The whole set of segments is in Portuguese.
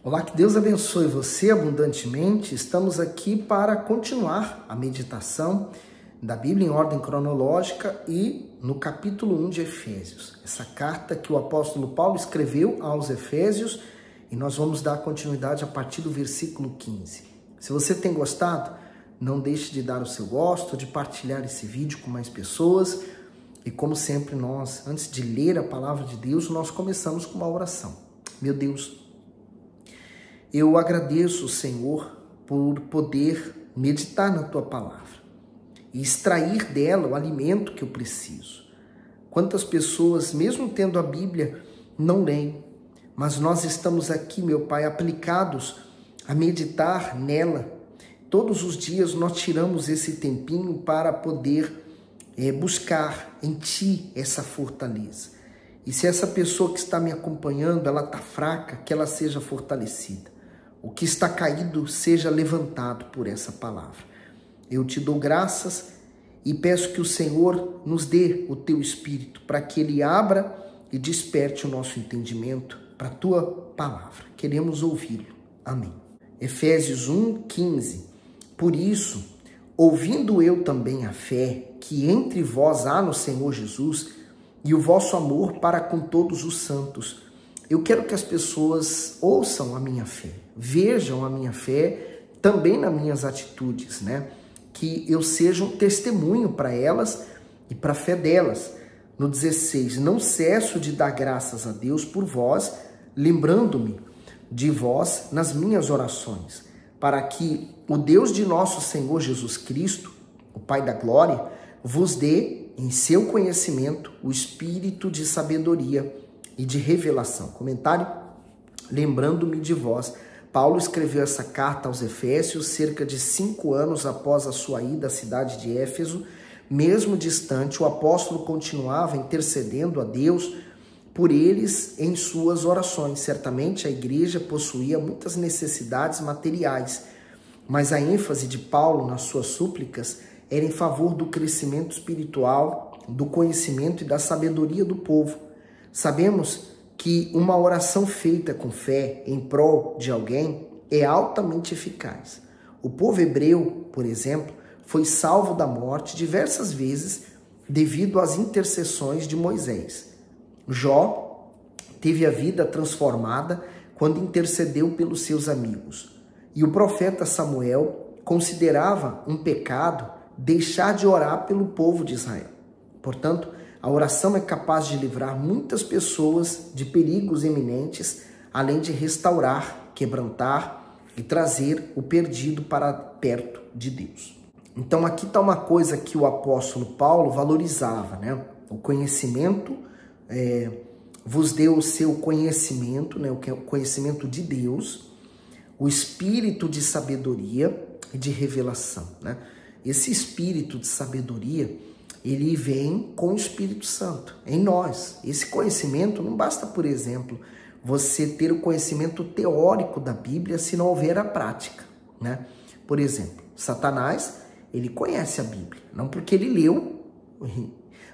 Olá, que Deus abençoe você abundantemente. Estamos aqui para continuar a meditação da Bíblia em ordem cronológica e no capítulo 1 de Efésios. Essa carta que o apóstolo Paulo escreveu aos Efésios e nós vamos dar continuidade a partir do versículo 15. Se você tem gostado, não deixe de dar o seu gosto, de partilhar esse vídeo com mais pessoas. E como sempre nós, antes de ler a palavra de Deus, nós começamos com uma oração. Meu Deus, eu agradeço, Senhor, por poder meditar na Tua palavra e extrair dela o alimento que eu preciso. Quantas pessoas, mesmo tendo a Bíblia, não leem, mas nós estamos aqui, meu Pai, aplicados a meditar nela. Todos os dias nós tiramos esse tempinho para poder buscar em Ti essa fortaleza. E se essa pessoa que está me acompanhando, ela está fraca, que ela seja fortalecida. O que está caído seja levantado por essa palavra. Eu te dou graças e peço que o Senhor nos dê o teu Espírito para que ele abra e desperte o nosso entendimento para a tua palavra. Queremos ouvi-lo. Amém. Efésios 1:15. Por isso, ouvindo eu também a fé que entre vós há no Senhor Jesus e o vosso amor para com todos os santos, eu quero que as pessoas ouçam a minha fé, vejam a minha fé também nas minhas atitudes, né? Que eu seja um testemunho para elas e para a fé delas. No 16, não cesso de dar graças a Deus por vós, lembrando-me de vós nas minhas orações, para que o Deus de nosso Senhor Jesus Cristo, o Pai da glória, vos dê em seu conhecimento o espírito de sabedoria e de revelação. Comentário: lembrando-me de vós. Paulo escreveu essa carta aos Efésios cerca de 5 anos após a sua ida à cidade de Éfeso. Mesmo distante, o apóstolo continuava intercedendo a Deus por eles em suas orações. Certamente a igreja possuía muitas necessidades materiais, mas a ênfase de Paulo nas suas súplicas era em favor do crescimento espiritual, do conhecimento e da sabedoria do povo. Sabemos que uma oração feita com fé em prol de alguém é altamente eficaz. O povo hebreu, por exemplo, foi salvo da morte diversas vezes devido às intercessões de Moisés. Jó teve a vida transformada quando intercedeu pelos seus amigos. E o profeta Samuel considerava um pecado deixar de orar pelo povo de Israel. Portanto, a oração é capaz de livrar muitas pessoas de perigos iminentes, além de restaurar, quebrantar e trazer o perdido para perto de Deus. Então aqui está uma coisa que o apóstolo Paulo valorizava, né? O conhecimento, vos deu o seu conhecimento, né? O conhecimento de Deus, o espírito de sabedoria e de revelação, né? Esse espírito de sabedoria, ele vem com o Espírito Santo em nós. Esse conhecimento não basta, por exemplo, você ter o conhecimento teórico da Bíblia se não houver a prática, né? Por exemplo, Satanás, ele conhece a Bíblia, não porque ele leu,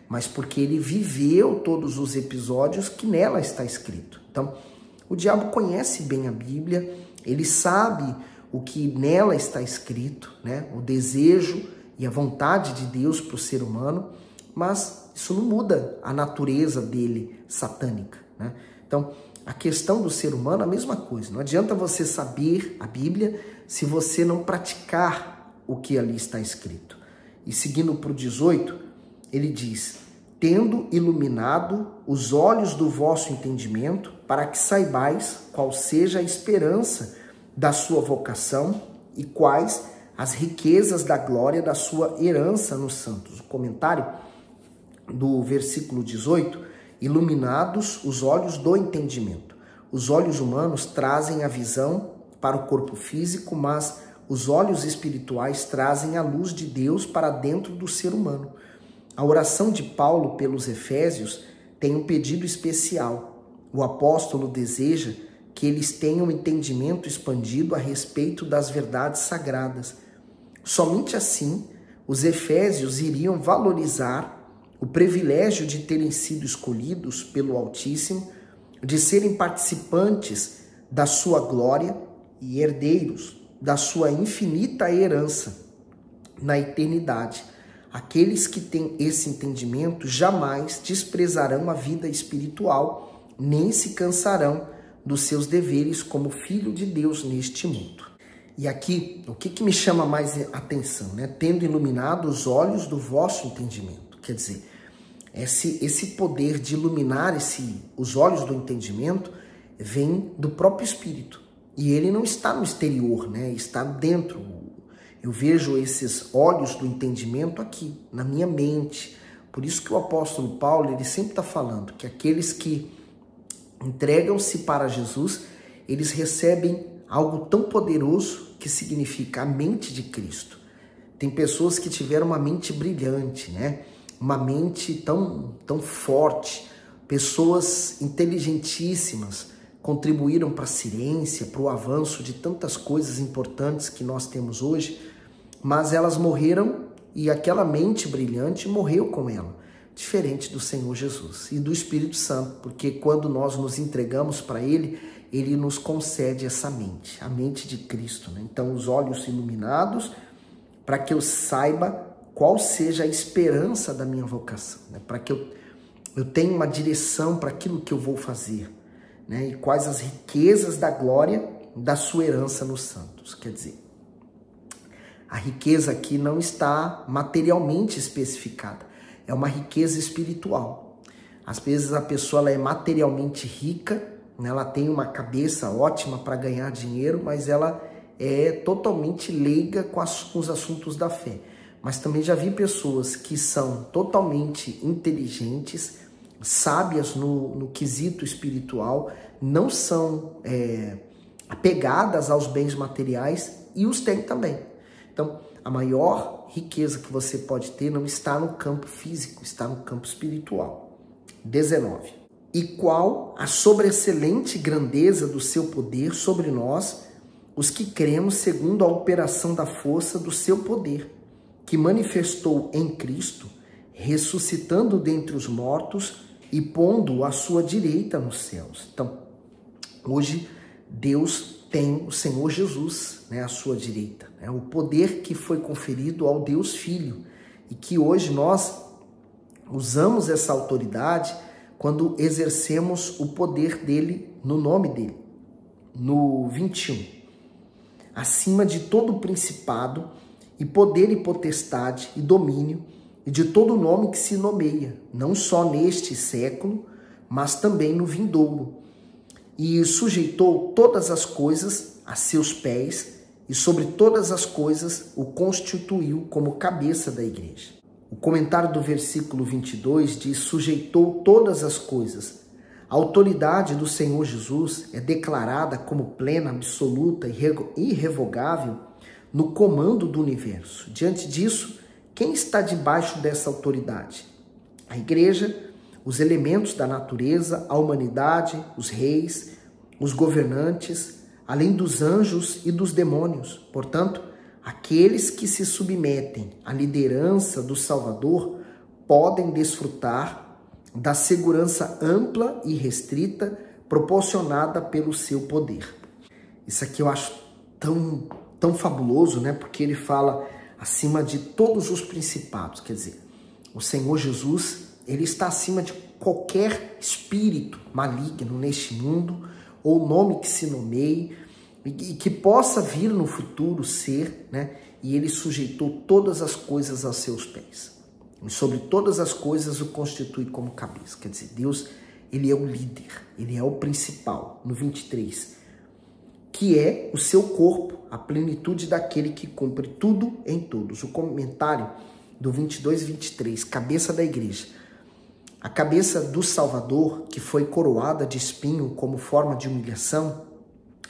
mas porque ele viveu todos os episódios que nela está escrito. Então, o diabo conhece bem a Bíblia, ele sabe o que nela está escrito, né? O desejo e a vontade de Deus para o ser humano, mas isso não muda a natureza dele satânica, né? Então, a questão do ser humano é a mesma coisa. Não adianta você saber a Bíblia se você não praticar o que ali está escrito. E seguindo para o 18, ele diz: tendo iluminado os olhos do vosso entendimento, para que saibais qual seja a esperança da sua vocação e quais as riquezas da glória da sua herança nos santos. O comentário do versículo 18: iluminados os olhos do entendimento. Os olhos humanos trazem a visão para o corpo físico, mas os olhos espirituais trazem a luz de Deus para dentro do ser humano. A oração de Paulo pelos Efésios tem um pedido especial. O apóstolo deseja que eles tenham um entendimento expandido a respeito das verdades sagradas. Somente assim, os efésios iriam valorizar o privilégio de terem sido escolhidos pelo Altíssimo, de serem participantes da sua glória e herdeiros da sua infinita herança na eternidade. Aqueles que têm esse entendimento jamais desprezarão a vida espiritual, nem se cansarão dos seus deveres como filho de Deus neste mundo. E aqui, o que me chama mais atenção, né? Tendo iluminado os olhos do vosso entendimento. Quer dizer, esse poder de iluminar os olhos do entendimento vem do próprio Espírito. E ele não está no exterior, né? Está dentro. Eu vejo esses olhos do entendimento aqui, na minha mente. Por isso que o apóstolo Paulo, ele sempre está falando que aqueles que entregam-se para Jesus, eles recebem algo tão poderoso que significa a mente de Cristo. Tem pessoas que tiveram uma mente brilhante, né? Uma mente tão forte, pessoas inteligentíssimas, contribuíram para a ciência, para o avanço de tantas coisas importantes que nós temos hoje, mas elas morreram e aquela mente brilhante morreu com ela, diferente do Senhor Jesus e do Espírito Santo, porque quando nós nos entregamos para Ele, Ele nos concede essa mente, a mente de Cristo, né? Então, os olhos iluminados, para que eu saiba qual seja a esperança da minha vocação, né? Para que eu tenha uma direção para aquilo que eu vou fazer, né? E quais as riquezas da glória da sua herança nos santos. Quer dizer, a riqueza aqui não está materialmente especificada, é uma riqueza espiritual. Às vezes a pessoa ela é materialmente rica, né? Ela tem uma cabeça ótima para ganhar dinheiro, mas ela é totalmente leiga com os assuntos da fé. Mas também já vi pessoas que são totalmente inteligentes, sábias no quesito espiritual, não são apegadas aos bens materiais e os têm também. Então, a maior riqueza que você pode ter não está no campo físico, está no campo espiritual. 19. E qual a sobreexcelente grandeza do seu poder sobre nós, os que cremos segundo a operação da força do seu poder, que manifestou em Cristo, ressuscitando dentre os mortos e pondo-o à sua direita nos céus. Então, hoje, Deus tem o Senhor Jesus, né, à sua direita. É o poder que foi conferido ao Deus Filho e que hoje nós usamos essa autoridade quando exercemos o poder dele no nome dele. No 21. Acima de todo principado e poder e potestade e domínio e de todo nome que se nomeia, não só neste século, mas também no vindouro. E sujeitou todas as coisas a seus pés e sobre todas as coisas o constituiu como cabeça da igreja. O comentário do versículo 22 diz: sujeitou todas as coisas. A autoridade do Senhor Jesus é declarada como plena, absoluta e irrevogável no comando do universo. Diante disso, quem está debaixo dessa autoridade? A igreja, os elementos da natureza, a humanidade, os reis, os governantes, além dos anjos e dos demônios. Portanto, aqueles que se submetem à liderança do Salvador podem desfrutar da segurança ampla e restrita proporcionada pelo seu poder. Isso aqui eu acho tão fabuloso, né? Porque ele fala acima de todos os principados. Quer dizer, o Senhor Jesus, ele está acima de qualquer espírito maligno neste mundo, ou nome que se nomeie, e que possa vir no futuro ser, né? E ele sujeitou todas as coisas aos seus pés. E sobre todas as coisas o constitui como cabeça. Quer dizer, Deus, ele é o líder, ele é o principal. No 23, que é o seu corpo, a plenitude daquele que cumpre tudo em todos. O comentário do 22 e 23, cabeça da igreja. A cabeça do Salvador, que foi coroada de espinho como forma de humilhação,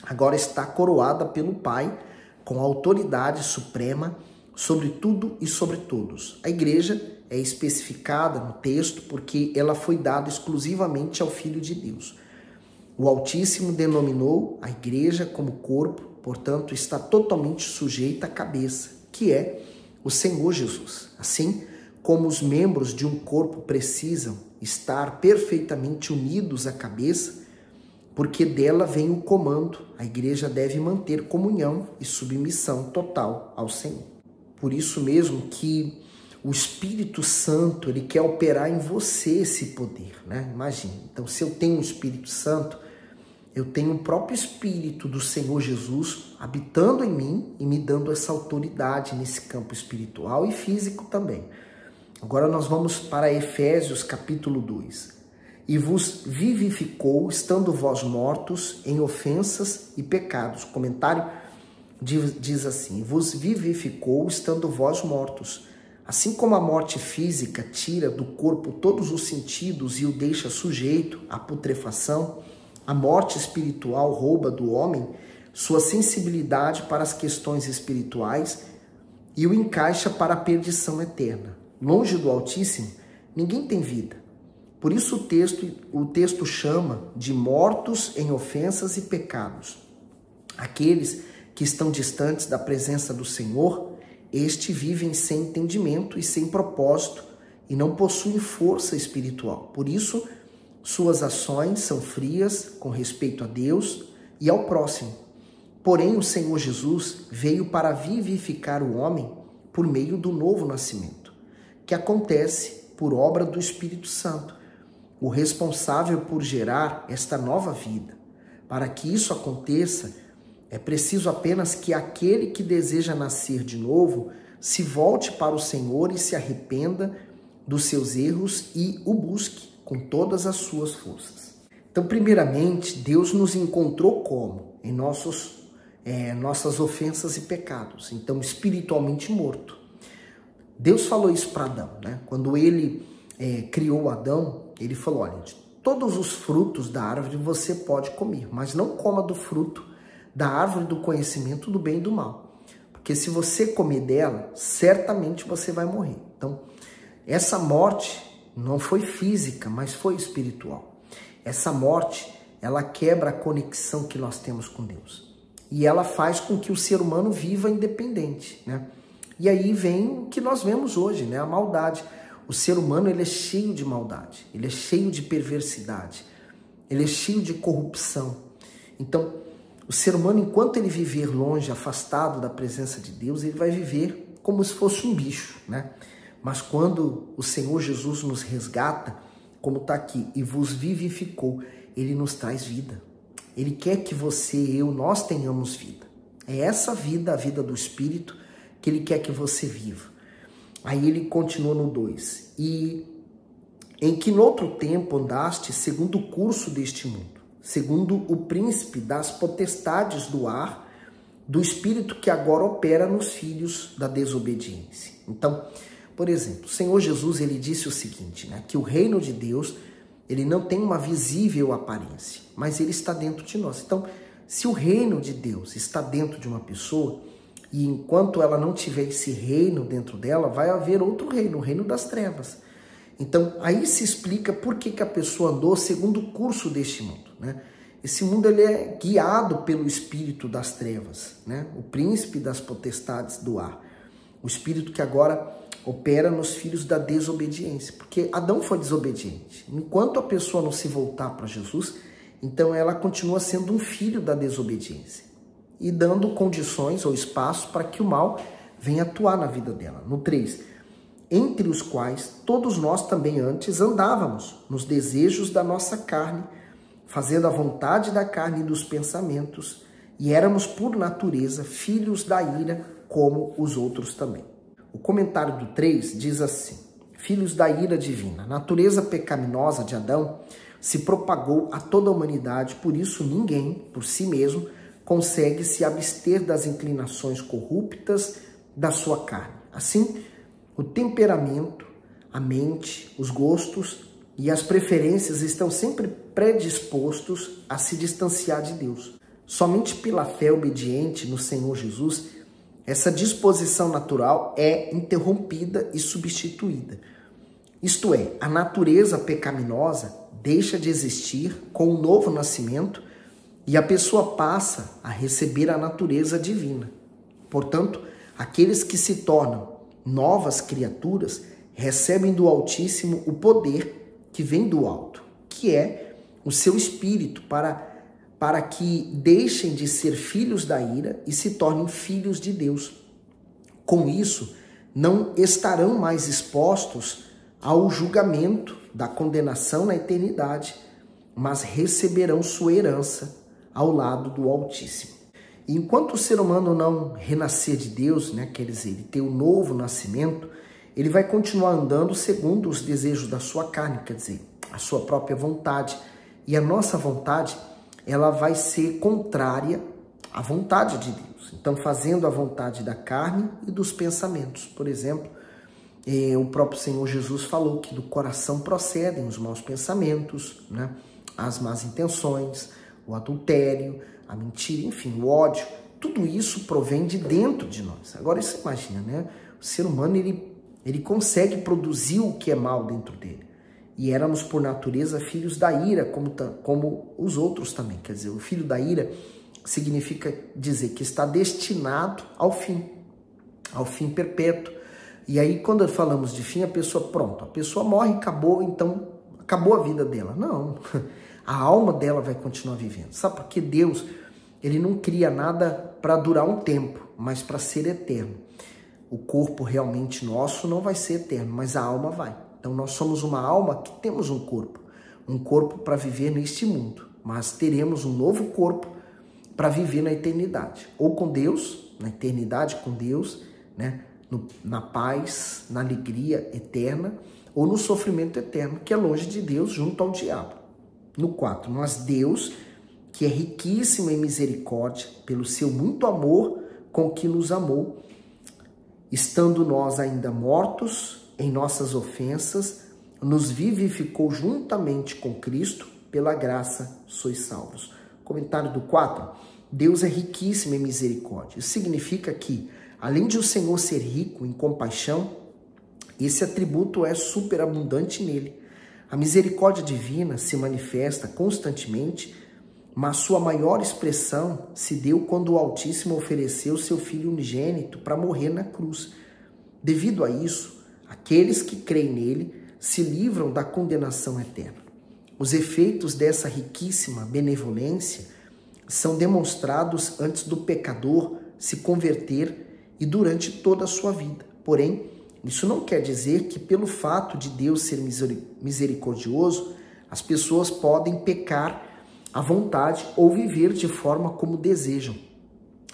agora está coroada pelo Pai com autoridade suprema sobre tudo e sobre todos. A igreja é especificada no texto porque ela foi dada exclusivamente ao Filho de Deus. O Altíssimo denominou a igreja como corpo, portanto, está totalmente sujeita à cabeça, que é o Senhor Jesus. Assim como os membros de um corpo precisam estar perfeitamente unidos à cabeça, porque dela vem o comando. A igreja deve manter comunhão e submissão total ao Senhor. Por isso mesmo que o Espírito Santo, ele quer operar em você esse poder, né? Imagina, então se eu tenho o Espírito Santo, eu tenho o próprio Espírito do Senhor Jesus habitando em mim e me dando essa autoridade nesse campo espiritual e físico também. Agora nós vamos para Efésios capítulo 2. E vos vivificou, estando vós mortos em ofensas e pecados. O comentário diz assim: vos vivificou, estando vós mortos. Assim como a morte física tira do corpo todos os sentidos e o deixa sujeito à putrefação, a morte espiritual rouba do homem sua sensibilidade para as questões espirituais e o encaixa para a perdição eterna. Longe do Altíssimo, ninguém tem vida. Por isso o texto chama de mortos em ofensas e pecados. Aqueles que estão distantes da presença do Senhor, estes vivem sem entendimento e sem propósito e não possuem força espiritual. Por isso, suas ações são frias com respeito a Deus e ao próximo. Porém, o Senhor Jesus veio para vivificar o homem por meio do novo nascimento, que acontece por obra do Espírito Santo, o responsável por gerar esta nova vida. Para que isso aconteça, é preciso apenas que aquele que deseja nascer de novo se volte para o Senhor e se arrependa dos seus erros e o busque com todas as suas forças. Então, primeiramente, Deus nos encontrou como? Em nossas ofensas e pecados. Então, espiritualmente morto. Deus falou isso para Adão, né? Quando ele criou Adão, ele falou: olha, de todos os frutos da árvore você pode comer, mas não coma do fruto da árvore do conhecimento do bem e do mal. Porque se você comer dela, certamente você vai morrer. Então, essa morte não foi física, mas foi espiritual. Essa morte, ela quebra a conexão que nós temos com Deus. E ela faz com que o ser humano viva independente, né? E aí vem o que nós vemos hoje, né? A maldade. O ser humano, ele é cheio de maldade, ele é cheio de perversidade, ele é cheio de corrupção. Então, o ser humano, enquanto ele viver longe, afastado da presença de Deus, ele vai viver como se fosse um bicho, né? Mas quando o Senhor Jesus nos resgata, como está aqui, e vos vivificou, ele nos traz vida. Ele quer que você e eu, nós tenhamos vida. É essa vida, a vida do Espírito, que ele quer que você viva. Aí ele continua no 2. E em que noutro tempo andaste segundo o curso deste mundo, segundo o príncipe das potestades do ar, do espírito que agora opera nos filhos da desobediência. Então, por exemplo, o Senhor Jesus, ele disse o seguinte, né? Que o reino de Deus, ele não tem uma visível aparência, mas ele está dentro de nós. Então, se o reino de Deus está dentro de uma pessoa, e enquanto ela não tiver esse reino dentro dela, vai haver outro reino, o reino das trevas. Então, aí se explica por que a pessoa andou segundo o curso deste mundo, né? Esse mundo, ele é guiado pelo espírito das trevas, né? O príncipe das potestades do ar. O espírito que agora opera nos filhos da desobediência. Porque Adão foi desobediente. Enquanto a pessoa não se voltar para Jesus, então ela continua sendo um filho da desobediência. E dando condições ou espaço para que o mal venha atuar na vida dela. No 3, entre os quais todos nós também antes andávamos nos desejos da nossa carne, fazendo a vontade da carne e dos pensamentos, e éramos por natureza filhos da ira como os outros também. O comentário do 3 diz assim: filhos da ira divina. A natureza pecaminosa de Adão se propagou a toda a humanidade, por isso ninguém, por si mesmo, consegue se abster das inclinações corruptas da sua carne. Assim, o temperamento, a mente, os gostos e as preferências estão sempre predispostos a se distanciar de Deus. Somente pela fé obediente no Senhor Jesus, essa disposição natural é interrompida e substituída. Isto é, a natureza pecaminosa deixa de existir com o novo nascimento e a pessoa passa a receber a natureza divina. Portanto, aqueles que se tornam novas criaturas recebem do Altíssimo o poder que vem do alto, que é o seu espírito para para que deixem de ser filhos da ira e se tornem filhos de Deus. Com isso, não estarão mais expostos ao julgamento da condenação na eternidade, mas receberão sua herança ao lado do Altíssimo. E enquanto o ser humano não renascer de Deus, né, quer dizer, ele ter um novo nascimento, ele vai continuar andando segundo os desejos da sua carne, quer dizer, a sua própria vontade. E a nossa vontade, ela vai ser contrária à vontade de Deus. Então, fazendo a vontade da carne e dos pensamentos. Por exemplo, o próprio Senhor Jesus falou que do coração procedem os maus pensamentos, né? As más intenções, o adultério, a mentira, enfim, o ódio. Tudo isso provém de dentro de nós. Agora, você imagina, né? O ser humano, ele consegue produzir o que é mal dentro dele. E éramos, por natureza, filhos da ira, como os outros também. Quer dizer, o filho da ira significa dizer que está destinado ao fim perpétuo. E aí, quando falamos de fim, a pessoa morre, acabou, então acabou a vida dela. Não, a alma dela vai continuar vivendo. Sabe por quê? Deus, ele não cria nada para durar um tempo, mas para ser eterno. O corpo realmente nosso não vai ser eterno, mas a alma vai. Então, nós somos uma alma que temos um corpo para viver neste mundo, mas teremos um novo corpo para viver na eternidade, ou com Deus, na eternidade com Deus, né? Na paz, na alegria eterna, ou no sofrimento eterno, que é longe de Deus, junto ao diabo. No 4, mas Deus, que é riquíssimo em misericórdia, pelo seu muito amor com que nos amou, estando nós ainda mortos em nossas ofensas, nos vivificou juntamente com Cristo, pela graça sois salvos. Comentário do 4, Deus é riquíssimo em misericórdia. Isso significa que, além de o Senhor ser rico em compaixão, esse atributo é superabundante nele. A misericórdia divina se manifesta constantemente, mas sua maior expressão se deu quando o Altíssimo ofereceu seu Filho unigênito para morrer na cruz. Devido a isso, aqueles que creem nele se livram da condenação eterna. Os efeitos dessa riquíssima benevolência são demonstrados antes do pecador se converter e durante toda a sua vida. Porém, isso não quer dizer que pelo fato de Deus ser misericordioso, as pessoas podem pecar à vontade ou viver de forma como desejam.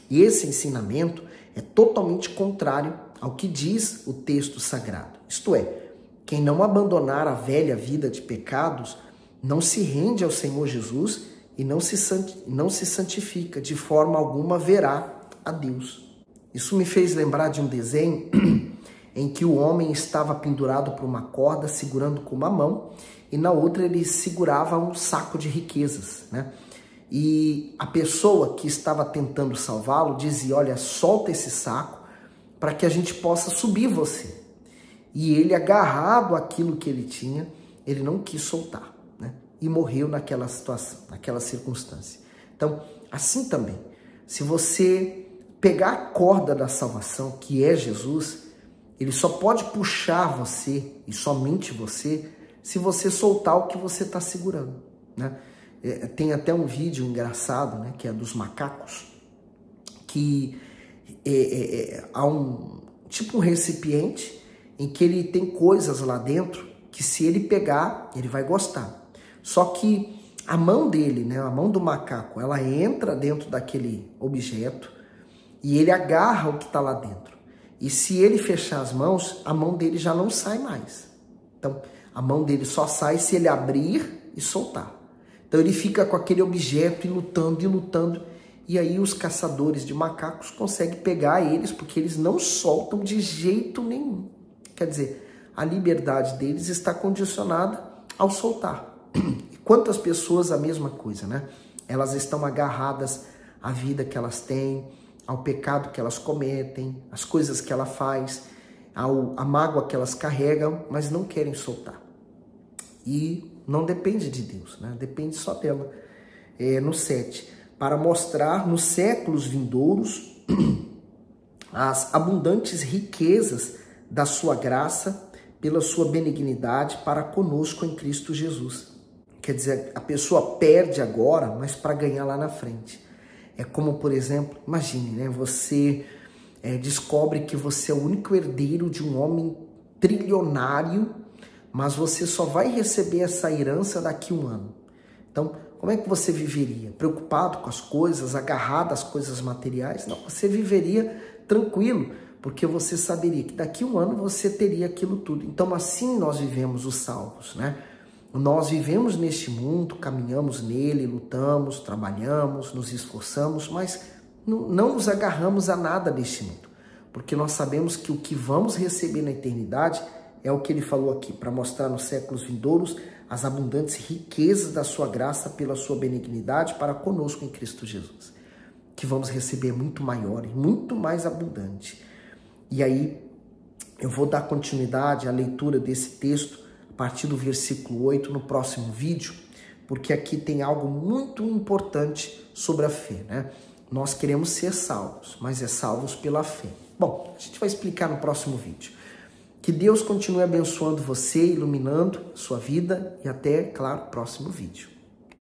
E esse ensinamento é totalmente contrário ao que diz o texto sagrado. Isto é, quem não abandonar a velha vida de pecados não se rende ao Senhor Jesus e não se santifica, de forma alguma verá a Deus. Isso me fez lembrar de um desenho em que o homem estava pendurado por uma corda, segurando com uma mão, e na outra ele segurava um saco de riquezas, né? E a pessoa que estava tentando salvá-lo dizia, olha, solta esse saco para que a gente possa subir você. E ele, agarrado àquilo que ele tinha, ele não quis soltar, né? E morreu naquela situação, naquela circunstância. Então, assim também, se você pegar a corda da salvação, que é Jesus, ele só pode puxar você, e somente você, se você soltar o que você está segurando, né? Tem até um vídeo engraçado, né, que é dos macacos, que há um recipiente em que ele tem coisas lá dentro que se ele pegar, ele vai gostar. Só que a mão dele, né, a mão do macaco, ela entra dentro daquele objeto e ele agarra o que está lá dentro. E se ele fechar as mãos, a mão dele já não sai mais. Então, a mão dele só sai se ele abrir e soltar. Então, ele fica com aquele objeto e lutando. E aí, os caçadores de macacos conseguem pegar eles, porque eles não soltam de jeito nenhum. Quer dizer, a liberdade deles está condicionada ao soltar. E quantas pessoas a mesma coisa, né? Elas estão agarradas à vida que elas têm, ao pecado que elas cometem, às coisas que ela faz, à mágoa que elas carregam, mas não querem soltar. E não depende de Deus, né? Depende só dela. No 7, para mostrar nos séculos vindouros as abundantes riquezas da sua graça pela sua benignidade para conosco em Cristo Jesus. Quer dizer, a pessoa perde agora, mas para ganhar lá na frente. É como, por exemplo, imagine, né? Você descobre que você é o único herdeiro de um homem trilionário, mas você só vai receber essa herança daqui a um ano. Então, como é que você viveria? Preocupado com as coisas, agarrado às coisas materiais? Não, você viveria tranquilo, porque você saberia que daqui a um ano você teria aquilo tudo. Então, assim nós vivemos os salvos, né? Nós vivemos neste mundo, caminhamos nele, lutamos, trabalhamos, nos esforçamos, mas não nos agarramos a nada deste mundo, porque nós sabemos que o que vamos receber na eternidade é o que ele falou aqui, para mostrar nos séculos vindouros as abundantes riquezas da sua graça pela sua benignidade para conosco em Cristo Jesus, que vamos receber muito maior e muito mais abundante. E aí eu vou dar continuidade à leitura desse texto a partir do versículo 8 no próximo vídeo, porque aqui tem algo muito importante sobre a fé, né? Nós queremos ser salvos, mas é salvos pela fé. Bom, a gente vai explicar no próximo vídeo. Que Deus continue abençoando você, iluminando a sua vida e até, claro, próximo vídeo.